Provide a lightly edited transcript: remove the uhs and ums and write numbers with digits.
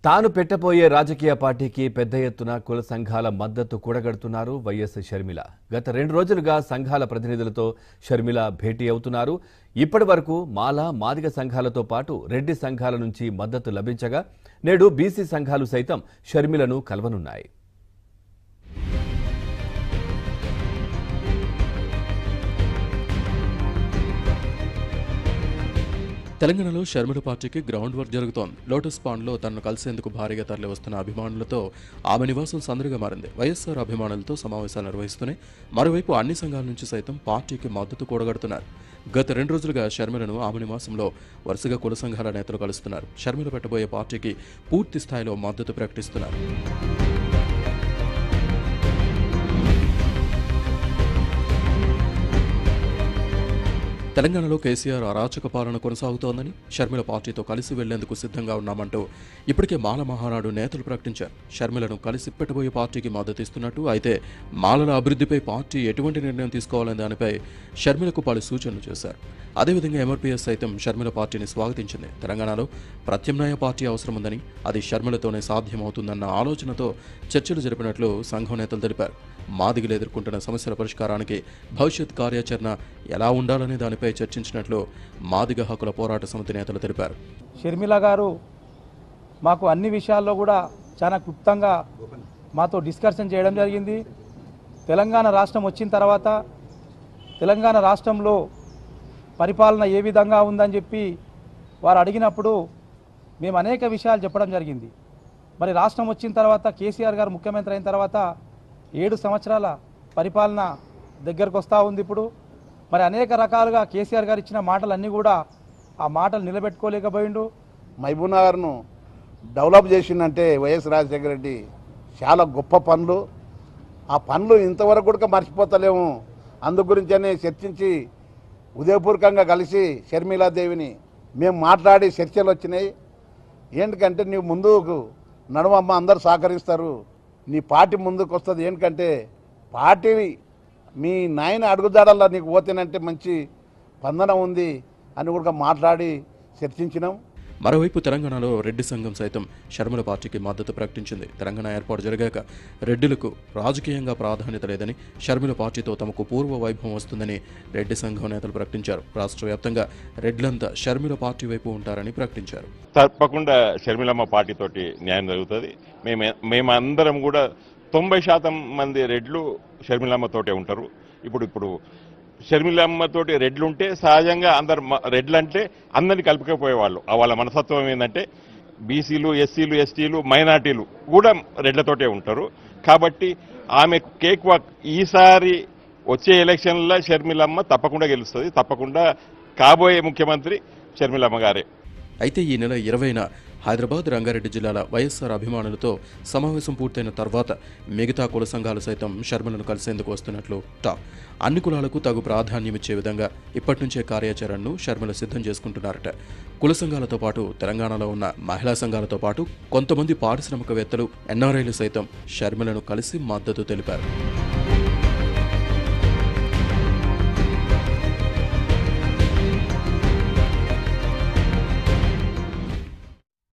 తాను పెట్టబోయే రాజకీయ పార్టీకి పెద్ద ఎత్తున కుల సంఘాల మద్దతు కూడగడుతున్నారు వైఎస్ షర్మిల. గత 2 రోజులుగా సంఘాల ప్రతినిధులతో షర్మిల భేటీ అవుతున్నారు. ఇప్పటి వరకు మాల, మాదిగ సంఘాలతో పాటు రెడ్డి సంఘాల నుంచి మద్దతు లభించగా నేడు బీసీ సంఘాలు సైతం షర్మిలను కలవనున్నాయి. తెలంగాణలో షర్మిల పార్టీకి గ్రౌండ్ వర్క్ జరుగుతోంది. లోటస్ పాండ్లో తనను కలిసేందుకు భారీగా తరలి వస్తున్న అభిమానులతో ఆమె నివాసం సందడిగా మారింది. వైఎస్ఆర్ అభిమానులతో సమావేశాలు నిర్వహిస్తూనే మరోవైపు అన్ని సంఘాల నుంచి సైతం పార్టీకి మద్దతు కూడగడుతున్నారు. గత 2 రోజులుగా షర్మిలను ఆమె నివాసంలో వరుసగా కుల సంఘాల నేతలు కలుస్తున్నారు. షర్మిల పెట్టబోయే పార్టీకి పూర్తి స్థాయిలో మద్దతు ప్రకటిస్తున్నారు. తెలంగాణలో కేసీఆర్ అరాచక పాలన కొనసాగుతోందని, షర్మిల పార్టీతో కలిసి వెళ్లేందుకు సిద్ధంగా ఉన్నామంటూ ఇప్పటికే మాల మహానాడు నేతలు ప్రకటించారు. షర్మిలను కలిసి పెట్టబోయే పార్టీకి మద్దతిస్తున్నట్టు, అయితే మాలల అభివృద్ధిపై పార్టీ ఎటువంటి నిర్ణయం తీసుకోవాలనే దానిపై షర్మిలకు పలు సూచనలు చేశారు. అదేవిధంగా ఎంఆర్పీఎస్ సైతం షర్మిల పార్టీని స్వాగతించింది. తెలంగాణలో ప్రత్యామ్నాయ పార్టీ అవసరముందని, అది షర్మిలతోనే సాధ్యమవుతుందన్న ఆలోచనతో చర్చలు జరిపినట్లు సంఘం నేతలు తెలిపారు. మాదిగలు ఎదుర్కొంటున్న సమస్యల పరిష్కారానికి భవిష్యత్ కార్యాచరణ ఎలా ఉండాలనే దానిపై చర్చించినట్లు మాదిగ హక్కుల పోరాట సమితి నేతలు తెలిపారు. షర్మిల గారు మాకు అన్ని విషయాల్లో కూడా చాలా క్లుప్తంగా మాతో డిస్కషన్ చేయడం జరిగింది. తెలంగాణ రాష్ట్రం వచ్చిన తర్వాత తెలంగాణ రాష్ట్రంలో పరిపాలన ఏ విధంగా ఉందని చెప్పి వారు అడిగినప్పుడు మేము అనేక విషయాలు చెప్పడం జరిగింది. మరి రాష్ట్రం వచ్చిన తర్వాత కేసీఆర్ గారు ముఖ్యమంత్రి అయిన తర్వాత 7 సంవత్సరాల పరిపాలన దగ్గరకు వస్తూ ఉంది. ఇప్పుడు మరి అనేక రకాలుగా కేసీఆర్ గారు ఇచ్చిన మాటలన్నీ కూడా ఆ మాటలు నిలబెట్టుకోలేకపోయిండు. మహబూబ్నగర్ను డెవలప్ చేసిందంటే వైఎస్ రాజశేఖర రెడ్డి చాలా గొప్ప పనులు. ఆ పనులు ఇంతవరకు కూడా మర్చిపోతలేము. అందు గురించనే చర్చించి ఉదయపూర్వకంగా కలిసి షర్మిలాదేవిని మేము మాట్లాడి చర్చలు వచ్చినాయి. ఏంటంటే నీవు ముందుకు నడుమమ్మ, అందరూ సహకరిస్తారు, నీ పార్టీ ముందుకు వస్తుంది. ఏంటంటే పార్టీ మీ నాయన అడుగుదాడల్లా నీకు పోతేనంటే మంచి స్పందన ఉంది అని కూడా మాట్లాడి చర్చించినాం. మరోవైపు తెలంగాణలో రెడ్డి సంఘం సైతం షర్మిల పార్టీకి మద్దతు ప్రకటించింది. తెలంగాణ ఏర్పాటు జరిగాక రెడ్డిలకు రాజకీయంగా ప్రాధాన్యత లేదని, షర్మిల పార్టీతో తమకు పూర్వ వైభవం వస్తుందని రెడ్డి సంఘం నేతలు ప్రకటించారు. రాష్ట్ర వ్యాప్తంగా రెడ్లంతా షర్మిల పార్టీ వైపు ఉంటారని ప్రకటించారు. తప్పకుండా షర్మిలమ్మ పార్టీతోటి న్యాయం జరుగుతుంది. మేమందరం కూడా 90% మంది రెడ్లు షర్మిలమ్మతోటే ఉంటారు. ఇప్పుడు షర్మిలమ్మతోటి రెడ్లుంటే సహజంగా అందరు రెడ్లంటే అందరినీ కలుపుకపోయేవాళ్ళు. వాళ్ళ మనస్తత్వం ఏంటంటే బీసీలు, ఎస్సీలు, ఎస్టీలు, మైనార్టీలు కూడా రెడ్లతోటే ఉంటారు. కాబట్టి ఆమె కేక్ వాక్ ఈసారి వచ్చే ఎలక్షన్లో షర్మిలమ్మ తప్పకుండా గెలుస్తుంది. తప్పకుండా కాబోయే ముఖ్యమంత్రి షర్మిలమ్మ గారే. అయితే ఈ నెల 20న హైదరాబాద్, రంగారెడ్డి జిల్లాల వైఎస్ఆర్ అభిమానులతో సమావేశం పూర్తయిన తర్వాత మిగతా కుల సంఘాలు సైతం షర్మిలను కలిసేందుకు వస్తున్నట్లు టాక్. అన్ని కులాలకు తగు ప్రాధాన్యమిచ్చే విధంగా ఇప్పటి నుంచే కార్యాచరణను షర్మిల సిద్ధం చేసుకుంటున్నారట. కుల సంఘాలతో పాటు తెలంగాణలో ఉన్న మహిళా సంఘాలతో పాటు కొంతమంది పారిశ్రామికవేత్తలు, ఎన్ఆర్ఐలు సైతం షర్మిలను కలిసి మద్దతు తెలిపారు.